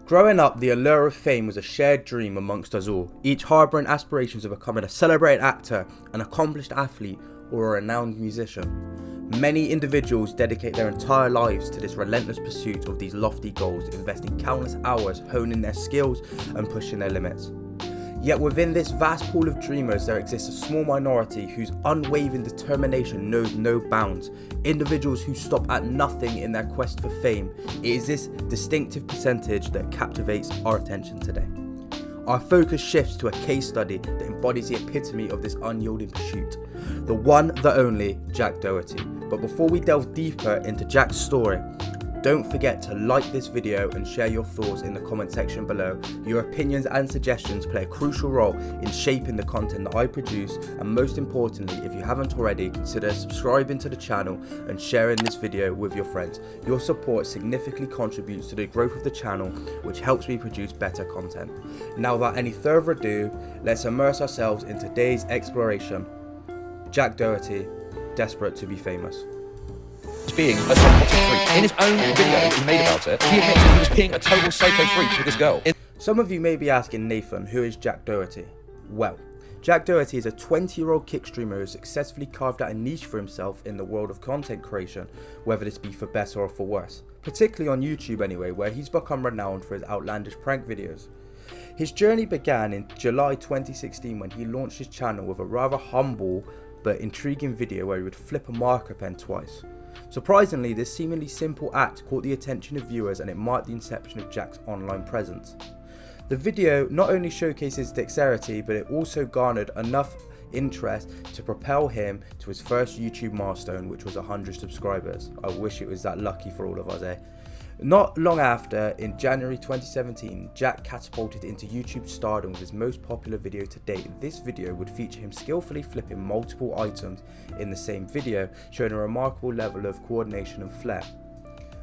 Growing up, the allure of fame was a shared dream amongst us all, each harbouring aspirations of becoming a celebrated actor, an accomplished athlete, or a renowned musician. Many individuals dedicate their entire lives to this relentless pursuit of these lofty goals, investing countless hours honing their skills and pushing their limits. Yet within this vast pool of dreamers, there exists a small minority whose unwavering determination knows no bounds, individuals who stop at nothing in their quest for fame. It is this distinctive percentage that captivates our attention today. Our focus shifts to a case study that embodies the epitome of this unyielding pursuit, the one, the only, Jack Doherty. But before we delve deeper into Jack's story, don't forget to like this video and share your thoughts in the comment section below. Your opinions and suggestions play a crucial role in shaping the content that I produce, and most importantly, if you haven't already, consider subscribing to the channel and sharing this video with your friends. Your support significantly contributes to the growth of the channel, which helps me produce better content. Now, without any further ado, let's immerse ourselves in today's exploration. Jack Doherty, desperate to be famous. Being a psychotic freak. In his own video he made about it, he admits that he was being a total psycho freak with this girl. Some of you may be asking, Nathan, who is Jack Doherty? Well, Jack Doherty is a 20-year-old kick streamer who successfully carved out a niche for himself in the world of content creation, whether this be for better or for worse. Particularly on YouTube anyway, where he's become renowned for his outlandish prank videos. His journey began in July 2016 when he launched his channel with a rather humble but intriguing video where he would flip a marker pen twice. Surprisingly, this seemingly simple act caught the attention of viewers, and it marked the inception of Jack's online presence. The video not only showcases dexterity, but it also garnered enough interest to propel him to his first YouTube milestone, which was 100 subscribers. I wish it was that lucky for all of us, eh? Not long after, in January 2017, Jack catapulted into YouTube stardom with his most popular video to date. This video would feature him skillfully flipping multiple items in the same video, showing a remarkable level of coordination and flair.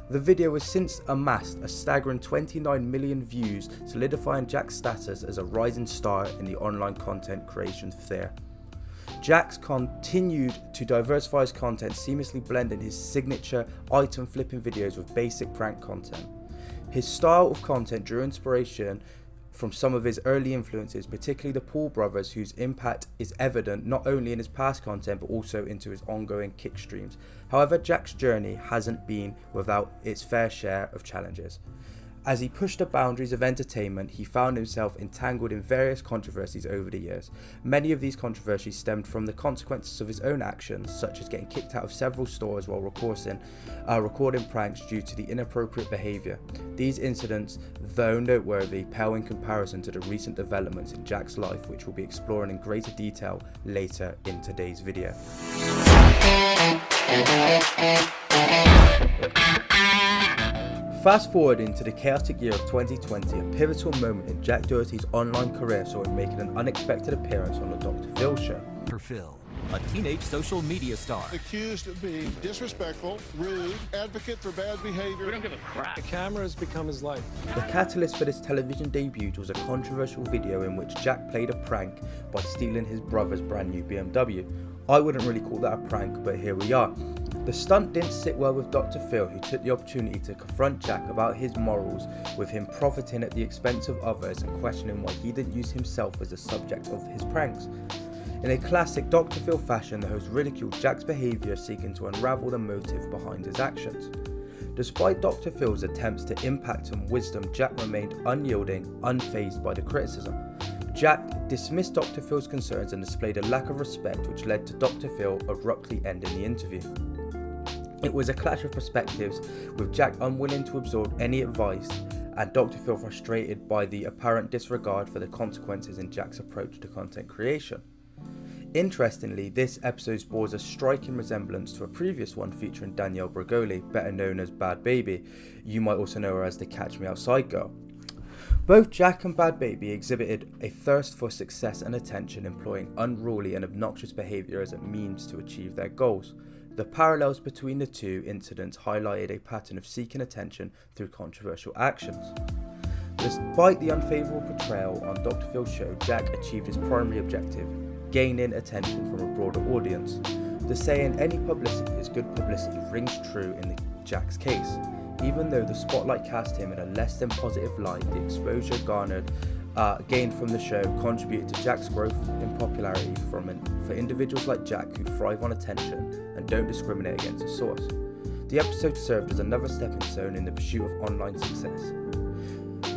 The video has since amassed a staggering 29 million views, solidifying Jack's status as a rising star in the online content creation sphere. Jack's continued to diversify his content, seamlessly blending his signature item flipping videos with basic prank content. His style of content drew inspiration from some of his early influences, particularly the Paul brothers, whose impact is evident not only in his past content but also into his ongoing kick streams. However, Jack's journey hasn't been without its fair share of challenges. As he pushed the boundaries of entertainment, he found himself entangled in various controversies over the years. Many of these controversies stemmed from the consequences of his own actions, such as getting kicked out of several stores while recording pranks due to the inappropriate behaviour. These incidents, though noteworthy, pale in comparison to the recent developments in Jack's life, which we'll be exploring in greater detail later in today's video. Fast forwarding to the chaotic year of 2020, a pivotal moment in Jack Doherty's online career saw him making an unexpected appearance on the Dr. Phil show. Phil, a teenage social media star. Accused of being disrespectful, rude, advocate for bad behavior. We don't give a crap. The camera has become his life. The catalyst for this television debut was a controversial video in which Jack played a prank by stealing his brother's brand new BMW. I wouldn't really call that a prank, but here we are. The stunt didn't sit well with Dr. Phil, who took the opportunity to confront Jack about his morals, with him profiting at the expense of others and questioning why he didn't use himself as the subject of his pranks. In a classic Dr. Phil fashion, the host ridiculed Jack's behaviour, seeking to unravel the motive behind his actions. Despite Dr. Phil's attempts to impact on wisdom, Jack remained unyielding, unfazed by the criticism. Jack dismissed Dr. Phil's concerns and displayed a lack of respect, which led to Dr. Phil abruptly ending the interview. It was a clash of perspectives, with Jack unwilling to absorb any advice and Dr. Phil frustrated by the apparent disregard for the consequences in Jack's approach to content creation. Interestingly, this episode bears a striking resemblance to a previous one featuring Danielle Bregoli, better known as Bad Baby. You might also know her as the Catch Me Outside girl. Both Jack and Bad Baby exhibited a thirst for success and attention, employing unruly and obnoxious behaviour as a means to achieve their goals. The parallels between the two incidents highlighted a pattern of seeking attention through controversial actions. Despite the unfavourable portrayal on Dr. Phil's show, Jack achieved his primary objective, gaining attention from a broader audience. The saying, "any publicity is good publicity," rings true in Jack's case. Even though the spotlight cast him in a less than positive light, the exposure gained from the show contributed to Jack's growth in popularity for individuals like Jack who thrive on attention and don't discriminate against a source. The episode served as another stepping stone in the pursuit of online success.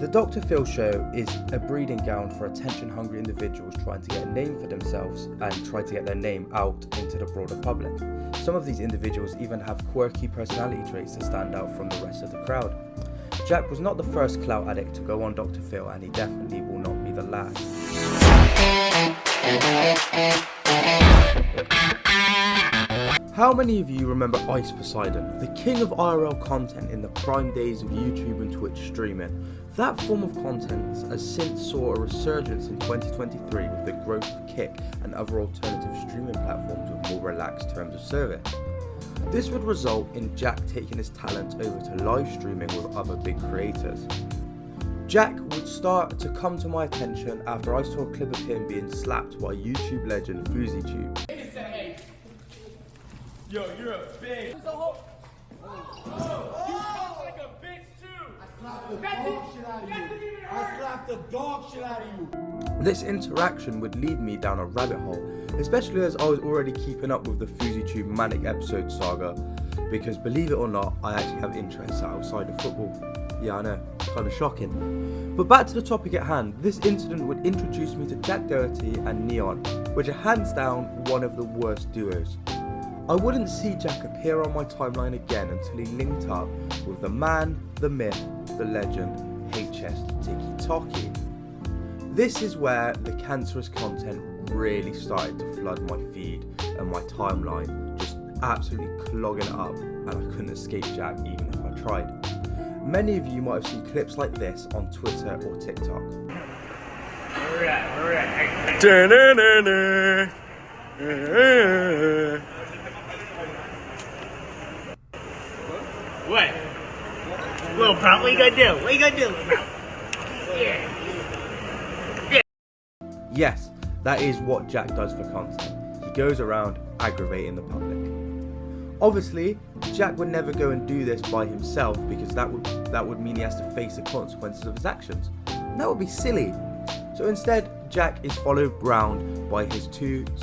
The Dr. Phil Show is a breeding ground for attention-hungry individuals trying to get a name for themselves and try to get their name out into the broader public. Some of these individuals even have quirky personality traits that stand out from the rest of the crowd. Jack was not the first clout addict to go on Dr. Phil, and he definitely will not be the last. How many of you remember Ice Poseidon, the king of IRL content in the prime days of YouTube and Twitch streaming? That form of content has since saw a resurgence in 2023 with the growth of Kick and other alternative streaming platforms with more relaxed terms of service. This would result in Jack taking his talent over to live streaming with other big creators. Jack would start to come to my attention after I saw a clip of him being slapped by YouTube legend FouseyTube. Yo, you're a bitch. You talk like a bitch too. I slapped the dog shit out of you. This interaction would lead me down a rabbit hole, especially as I was already keeping up with the FouseyTube Manic episode saga, because believe it or not, I actually have interests outside of football. Yeah, I know, kind of shocking. But back to the topic at hand, this incident would introduce me to Jack Doherty and Neon, which are hands down one of the worst duos. I wouldn't see Jack appear on my timeline again until he linked up with the man, the myth, the legend, HS Tiki-Toki. This is where the cancerous content really started to flood my feed and my timeline, just absolutely clogging it up, and I couldn't escape Jack even if I tried. Many of you might have seen clips like this on Twitter or TikTok. Where we at? What? Little bro, what you gonna do? What you gonna do, bro? Yeah. Yes, that is what Jack does for content. He goes around aggravating the public. Obviously, Jack would never go and do this by himself because that would mean he has to face the consequences of his actions. And that would be silly. So instead, Jack is followed round by his his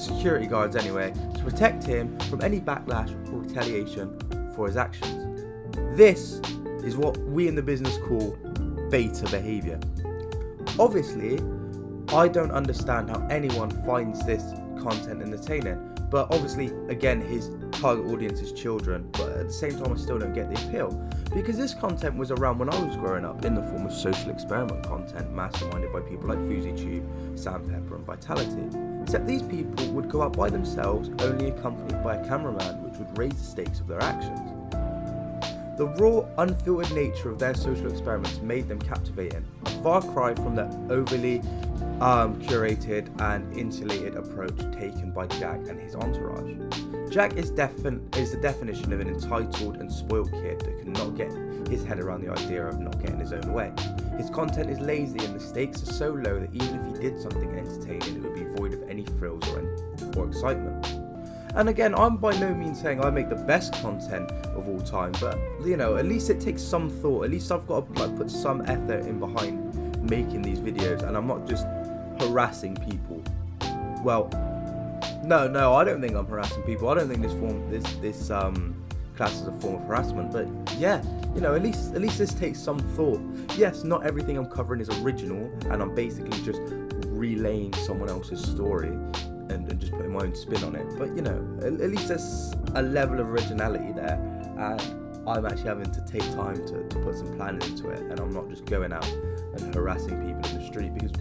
security guards anyway, to protect him from any backlash or retaliation for his actions. This is what we in the business call beta behavior. Obviously, I don't understand how anyone finds this content entertaining, but obviously, again, his target audience is children, but at the same time I still don't get the appeal, because this content was around when I was growing up in the form of social experiment content masterminded by people like FouseyTube, Sandpepper and Vitality, except these people would go out by themselves, only accompanied by a cameraman, which would raise the stakes of their actions. The raw, unfiltered nature of their social experiments made them captivating, a far cry from the overly curated and insulated approach taken by Jack and his entourage. Jack is the definition of an entitled and spoiled kid that cannot get his head around the idea of not getting his own way. His content is lazy and the stakes are so low that even if he did something entertaining, it would be void of any thrills or excitement. And again, I'm by no means saying I make the best content of all time, but at least it takes some thought. At least I've got to put some effort in behind making these videos, and I'm not just harassing people. Well, no, I don't think I'm harassing people. I don't think this class is a form of harassment. But yeah, at least this takes some thought. Yes, not everything I'm covering is original, and I'm basically just relaying someone else's story and just putting my own spin on it. But at least there's a level of originality there, and I'm actually having to take time to put some planning into it, and I'm not just going out and harassing people in the street, because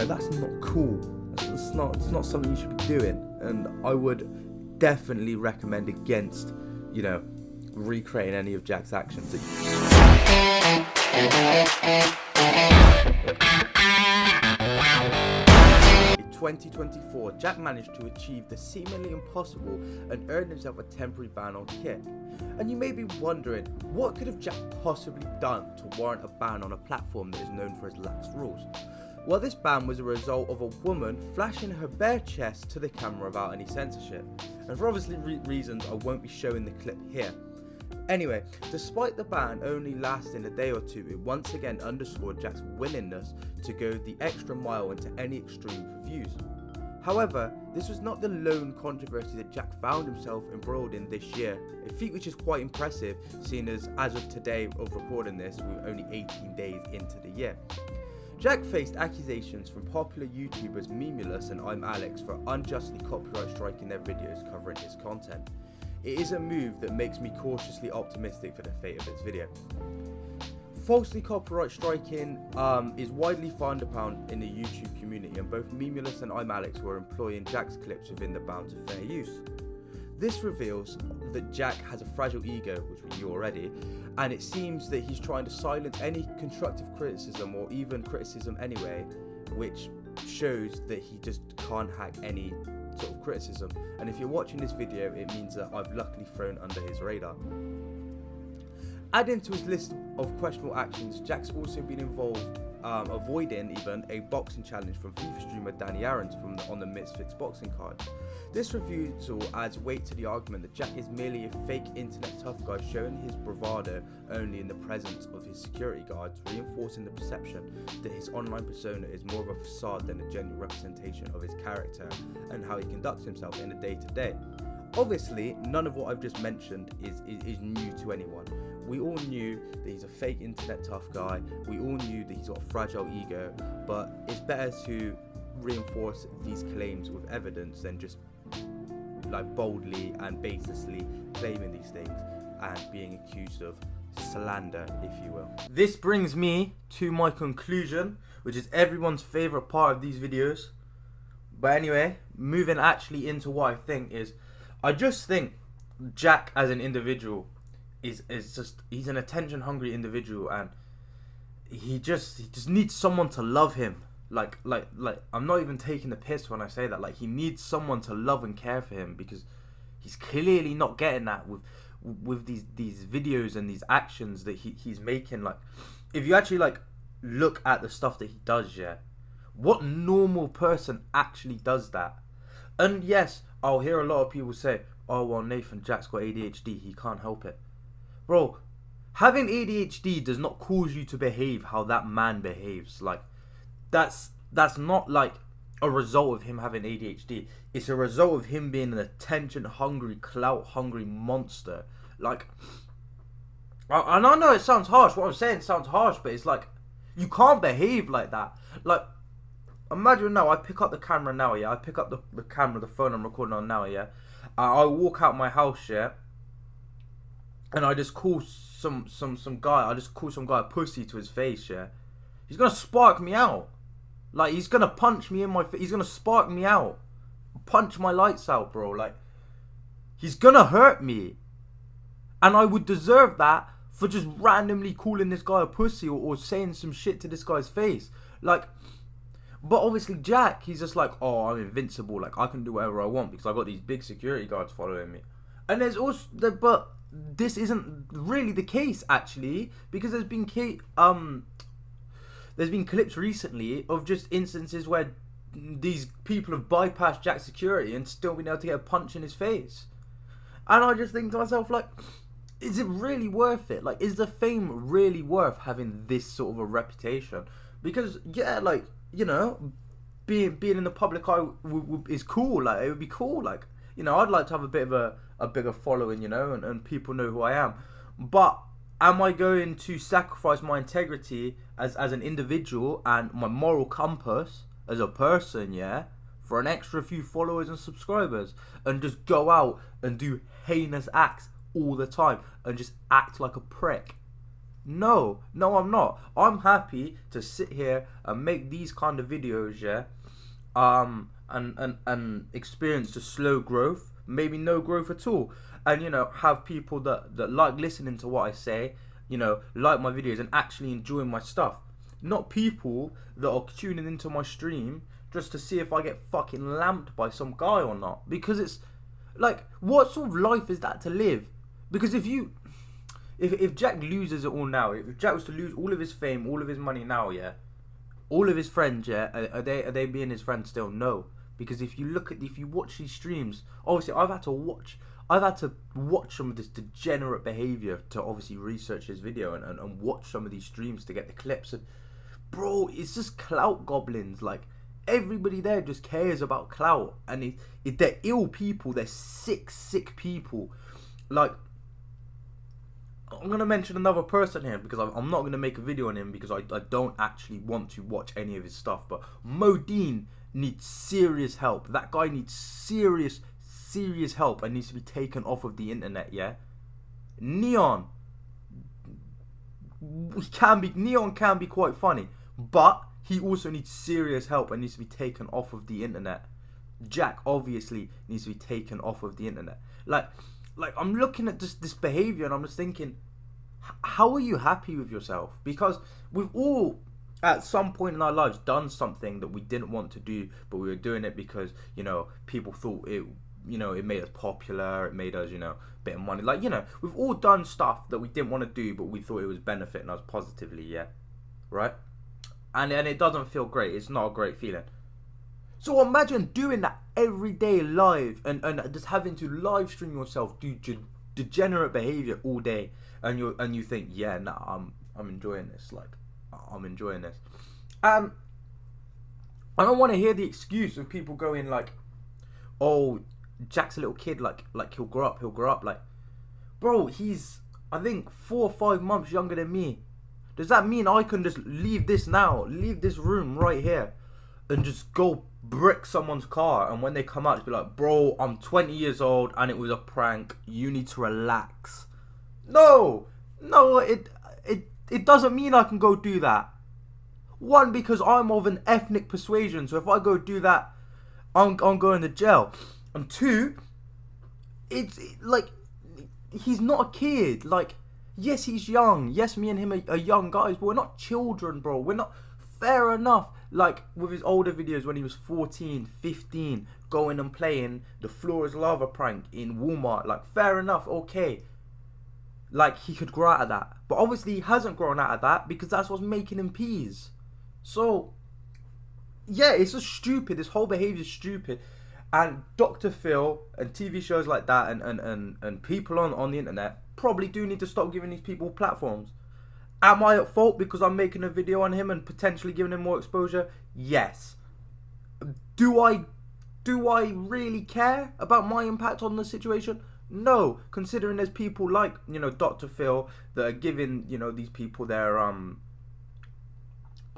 that's not cool. It's not something you should be doing, and I would definitely recommend against recreating any of Jack's actions. 2024, Jack managed to achieve the seemingly impossible and earned himself a temporary ban on Kick. And you may be wondering, what could have Jack possibly done to warrant a ban on a platform that is known for its lax rules? Well, this ban was a result of a woman flashing her bare chest to the camera without any censorship. And for obviously reasons, I won't be showing the clip here. Anyway, despite the ban only lasting a day or two, it once again underscored Jack's willingness to go the extra mile into any extreme for views. However, this was not the lone controversy that Jack found himself embroiled in this year, a feat which is quite impressive, seeing as of today of recording this, we're only 18 days into the year. Jack faced accusations from popular YouTubers Memulous and I'm Alex for unjustly copyright striking their videos covering his content. It is a move that makes me cautiously optimistic for the fate of this video. Falsely copyright striking is widely frowned upon in the YouTube community, and both Memulous and I'm Alex were employing Jack's clips within the bounds of fair use. This reveals that Jack has a fragile ego, which we knew already, and it seems that he's trying to silence any constructive criticism or even criticism anyway, which shows that he just can't hack any sort of criticism. And if you're watching this video, it means that I've luckily thrown under his radar. Adding to his list of questionable actions, Jack's also been involved avoiding even a boxing challenge from FIFA streamer Danny Aarons on the Misfits boxing card. This refusal adds weight to the argument that Jack is merely a fake internet tough guy showing his bravado only in the presence of his security guards, reinforcing the perception that his online persona is more of a facade than a genuine representation of his character and how he conducts himself in the day-to-day. Obviously, none of what I've just mentioned is new to anyone. We all knew that he's a fake internet tough guy, we all knew that he's got a fragile ego, but it's better to reinforce these claims with evidence than just like boldly and baselessly claiming these things and being accused of slander, if you will. This brings me to my conclusion, which is everyone's favourite part of these videos. But anyway, moving actually into what I think is, I just think Jack as an individual he's an attention hungry individual, and he just needs someone to love him. Like I'm not even taking the piss when I say that. Like, he needs someone to love and care for him, because he's clearly not getting that with these videos and these actions that he's making. Like, if you actually like look at the stuff that he does, yeah, what normal person actually does that? And yes, I'll hear a lot of people say, oh well, Nathan, Jack's got ADHD, he can't help it. Bro, having ADHD does not cause you to behave how that man behaves. Like, that's not like a result of him having ADHD. It's a result of him being an attention hungry, clout hungry monster. Like, and I know it sounds harsh. What I'm saying sounds harsh, but it's like, you can't behave like that. Like, imagine now, I pick up the camera now, yeah. I pick up the camera, the phone I'm recording on now, yeah. I walk out my house, yeah. And I just call some guy. I just call some guy a pussy to his face, yeah. He's gonna spark me out. Like, he's gonna punch me in my face. He's gonna spark me out, punch my lights out, bro. Like, he's gonna hurt me, and I would deserve that for just randomly calling this guy a pussy or saying some shit to this guy's face. Like, but obviously Jack, he's just like, oh, I'm invincible. Like, I can do whatever I want because I got these big security guards following me. And there's also but this isn't really the case, actually, because there's been clips recently of just instances where these people have bypassed Jack's security and still been able to get a punch in his face. And I just think to myself, like, is it really worth it? Like, is the fame really worth having this sort of a reputation? Because, yeah, like, you know, being in the public eye is cool. Like, it would be cool. Like, you know, I'd like to have a bit of a bigger following, you know, and people know who I am. But am I going to sacrifice my integrity as an individual and my moral compass as a person, yeah, for an extra few followers and subscribers, and just go out and do heinous acts all the time and just act like a prick? No, I'm not. I'm happy to sit here and make these kind of videos, yeah, and experience the slow growth, maybe no growth at all, and, you know, have people that like listening to what I say, you know, like my videos and actually enjoying my stuff. Not people that are tuning into my stream just to see if I get fucking lamped by some guy or not. Because it's like, what sort of life is that to live? Because if Jack loses it all now, if Jack was to lose all of his fame, all of his money now, yeah, all of his friends, yeah, are they being his friends still? No. Because if you watch these streams, obviously I've had to watch I've had to watch some of this degenerate behavior to obviously research his video and watch some of these streams to get the clips. And bro, it's just clout goblins. Like, everybody there just cares about clout, and they're ill people. They're sick people. Like, I'm gonna mention another person here because I'm not gonna make a video on him because I don't actually want to watch any of his stuff. But Modine needs serious help. That guy needs serious help and needs to be taken off of the internet. Yeah, Neon can be quite funny, but he also needs serious help and needs to be taken off of the internet. Jack obviously needs to be taken off of the internet. Like I'm looking at this behavior and I'm just thinking, how are you happy with yourself? Because we've all at some point in our lives done something that we didn't want to do, but we were doing it because, you know, people thought it, you know, it made us popular, it made us, you know, a bit of money. Like, you know, we've all done stuff that we didn't want to do, but we thought it was benefiting us positively, yeah, right? And it doesn't feel great. It's not a great feeling. So imagine doing that every day live and just having to live stream yourself do degenerate behavior all day, and you think, yeah, nah, I'm enjoying this. Like, I'm enjoying this. I don't want to hear the excuse of people going like, oh, Jack's a little kid, like he'll grow up. Like, bro, he's, I think, 4 or 5 months younger than me. Does that mean I can just leave this room right here and just go brick someone's car, and when they come out, just be like, bro, I'm 20 years old and it was a prank, you need to relax? No, it doesn't mean I can go do that. One, because I'm of an ethnic persuasion, so if I go do that, I'm going to jail. And two, it's like, he's not a kid. Like, yes, he's young. Yes, me and him are young guys, but we're not children, bro. We're not. Fair enough. Like, with his older videos when he was 14, 15, going and playing the floor is lava prank in Walmart. Like, fair enough, okay. Like, he could grow out of that. But obviously, he hasn't grown out of that because that's what's making him peas. So, yeah, it's just stupid. This whole behavior is stupid. And Dr. Phil and TV shows like that and people on the internet probably do need to stop giving these people platforms. Am I at fault because I'm making a video on him and potentially giving him more exposure? Yes. Do I really care about my impact on the situation? No, considering there's people like, you know, Dr. Phil that are giving, you know, these people their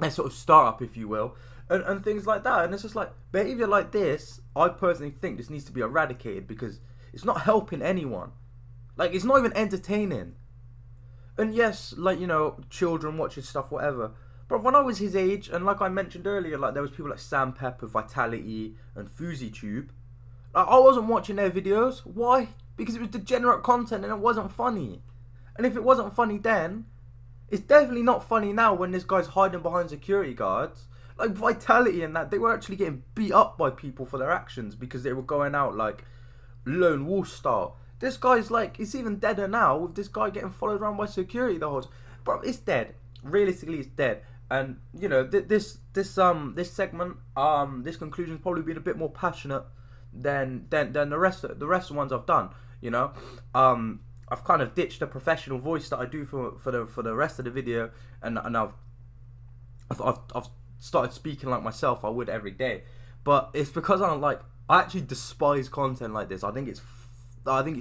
sort of startup, if you will, and things like that. And it's just like, behavior like this, I personally think this needs to be eradicated because it's not helping anyone. Like, it's not even entertaining. And yes, like, you know, children watching stuff, whatever. But when I was his age, and like I mentioned earlier, like, there was people like Sam Pepper, Vitality, and FuziTube. Like, I wasn't watching their videos. Why? Because it was degenerate content and it wasn't funny. And if it wasn't funny then, it's definitely not funny now when this guy's hiding behind security guards. Like, Vitality and that, they were actually getting beat up by people for their actions because they were going out like lone wolf style. This guy's like, it's even deader now with this guy getting followed around by security the whole time. But it's dead. Realistically, it's dead. And, you know, this segment, this conclusion's probably been a bit more passionate than the rest of the ones I've done. You know, I've kind of ditched the professional voice that I do for the rest of the video, and I've started speaking like myself I would every day. But it's because I actually despise content like this. I think it's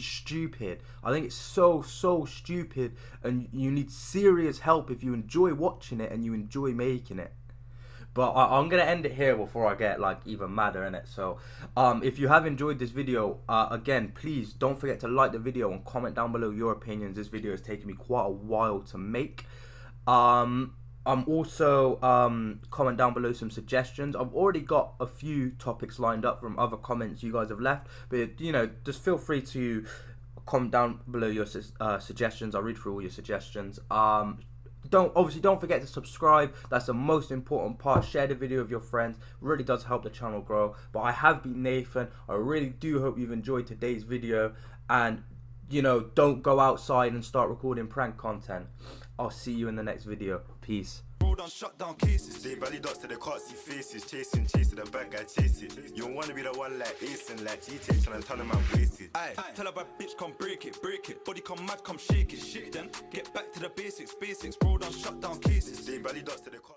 stupid. I think it's so stupid, and you need serious help if you enjoy watching it and you enjoy making it. But I'm going to end it here before I get like even madder in it. So if you have enjoyed this video, again, please don't forget to like the video and comment down below your opinions. This video has taken me quite a while to make. I'm also comment down below some suggestions. I've already got a few topics lined up from other comments you guys have left, but you know, just feel free to comment down below your suggestions. I'll read through all your suggestions. Don't forget to subscribe. That's the most important part. Share the video with your friends. It really does help the channel grow. But I have been Nathan. I really do hope you've enjoyed today's video, and you know, don't go outside and start recording prank content. I'll see you in the next video. Peace. done shut down cases. They belly dots to the car, see faces. Chasing the bad guy chasing. You don't wanna be the one like acing, like GTA trying to turn them out wasted. Aye, tell a bad bitch come break it. Body come mad, come shake it. Then get back to the basics. Bro done shut down cases. They belly dots to the car.